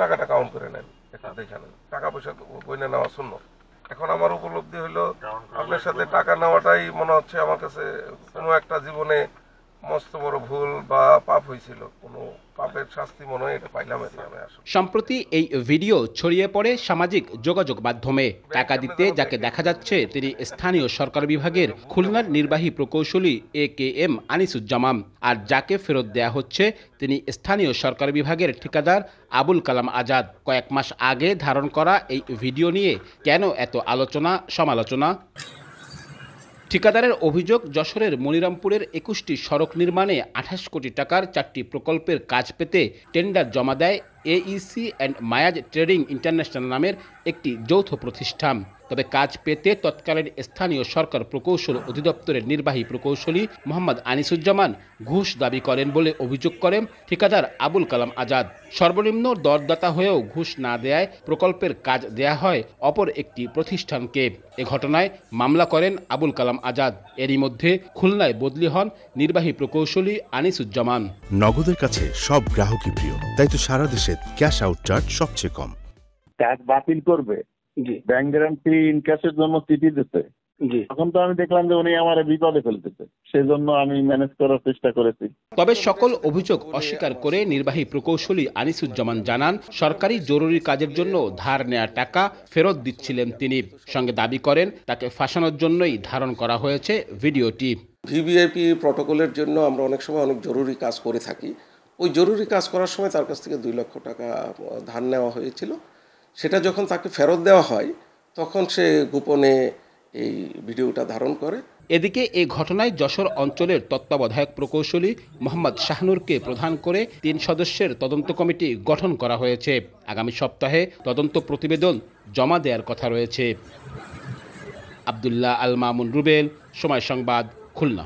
টাকাটা কাউন্ট করে নেন, এটা দেখে নেন, টাকা পয়সা বইনে নেওয়া শূন্য। এখন আমার উপলব্ধি হইলো আপনার সাথে টাকা নেওয়াটাই মনে হচ্ছে আমার কাছে কোনো একটা জীবনে মস্ত বড় ভুল বা পাপ হয়েছিল, কোনো পাপের শাস্তি মনে হয় এটা পাইলাম। আমি আসলে সম্প্রতি এই ভিডিও ছড়িয়ে পড়ে সামাজিক যোগাযোগ মাধ্যমে। টাকা দিতে যাকে দেখা যাচ্ছে তিনি স্থানীয় সরকার বিভাগের খুলনার নির্বাহী প্রকৌশলী AKM আনিসুজ্জামান, আর যাকে ফেরত দেয়া হচ্ছে তিনি স্থানীয় সরকার বিভাগের ঠিকাদার আবুল কালাম আজাদ। কয়েক মাস আগে ধারণ করা এই ভিডিও নিয়ে কেন এত আলোচনা সমালোচনা? ঠিকাদারের অভিযোগ, যশোরের মনিরামপুরের 21টি সড়ক নির্মাণে 28 কোটি টাকার 4টি প্রকল্পের কাজ পেতে টেন্ডার জমা দেয় AEC and Mayaz trading international নামের একটি যৌথ প্রতিষ্ঠান। তবে কাজ পেতে তৎকালীন স্থানীয় সরকার প্রকৌশল অধিদপ্তরের নির্বাহী প্রকৌশলী মোহাম্মদ আনিসুজ্জামান ঘুষ দাবি করেন বলে অভিযোগ করেন ঠিকাদার আবুল কালাম আজাদ। সর্বনিম্ন দরদাতা হয়েও ঘুষ না দেয়ায় প্রকল্পের কাজ দেয়া হয় অপর একটি প্রতিষ্ঠানকে। এ ঘটনায় মামলা করেন আবুল কালাম আজাদ। এরই মধ্যে খুলনায় বদলি হন নির্বাহী প্রকৌশলী আনিসুজ্জামান। নগদের কাছে সব গ্রাহকই প্রিয়, তাই তো সারা দেশে ক্যাশ আউট চার্জ সবচেয়ে কম। কাজ বাতিল করবে, ব্যাংক গ্যারান্টি ইনক্যাশের জন্য চিঠি দিতে, তখন তো আমি দেখলাম যে উনি আমার বিপদে ফেলতেছে, সেজন্য আমি ম্যানেজ করার চেষ্টা করেছি। তবে সকল অভিযোগ অস্বীকার করে নির্বাহী প্রকৌশলী আনিসুজ্জামান জানান, সরকারি জরুরি কাজের জন্য ধার নেওয়া টাকা ফেরত দিচ্ছিলেন তিনি। সঙ্গে দাবি করেন তাকে ফাঁসানোর জন্যই ধারণ করা হয়েছে ভিডিওটি। ভিভিআইপি প্রটোকলের জন্য আমরা অনেক সময় অনেক জরুরি কাজ করে থাকি। ওই জরুরি কাজ করার সময় তার কাছ থেকে 2 লক্ষ টাকা ধার নেওয়া হয়েছিল। সেটা যখন তাকে ফেরত দেওয়া হয় তখন সে গোপনে এই ভিডিওটা ধারণ করে। এদিকে এই ঘটনায় যশোর অঞ্চলের তত্ত্বাবধায়ক প্রকৌশলী মোহাম্মদ শাহনুরকে প্রধান করে 3 সদস্যের তদন্ত কমিটি গঠন করা হয়েছে। আগামী সপ্তাহে তদন্ত প্রতিবেদন জমা দেওয়ার কথা রয়েছে। আব্দুল্লাহ আল মামুন রুবেল, সময় সংবাদ, খুলনা।